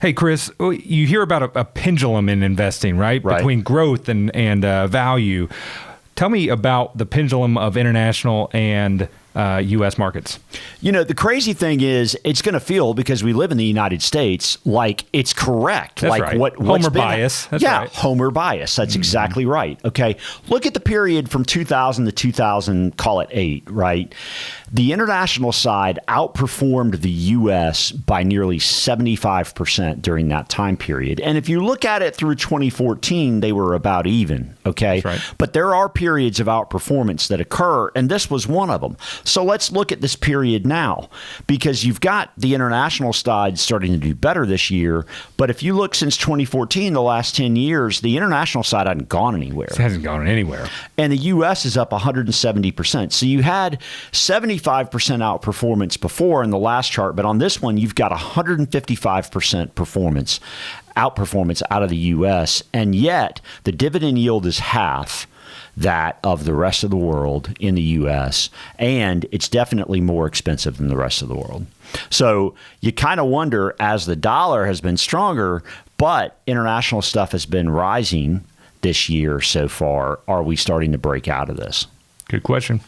Hey, Chris, you hear about a pendulum in investing, right? Between growth and value. Tell me about the pendulum of international and U.S. markets. You know, the crazy thing is it's going to feel, because we live in the United States, like it's correct. That's like right. Homer bias. That's right. Homer bias. That's exactly right. Okay. Look at the period from 2000 to 2000, call it 8, right? The international side outperformed the U.S. by nearly 75% during that time period. And if you look at it through 2014, they were about even. Okay. That's right. But there are periods of outperformance that occur, and this was one of them. So let's look at this period now, because you've got the international side starting to do better this year. But if you look since 2014, the last 10 years, the international side hasn't gone anywhere. It hasn't gone anywhere. And the U.S. is up 170%. So you had 75% outperformance before in the last chart, but on this one, you've got 155% outperformance out of the U.S., and yet the dividend yield is half that of the rest of the world in the U.S., and it's definitely more expensive than the rest of the world. So you kind of wonder, as the dollar has been stronger, but international stuff has been rising this year so far, are we starting to break out of this? Good question.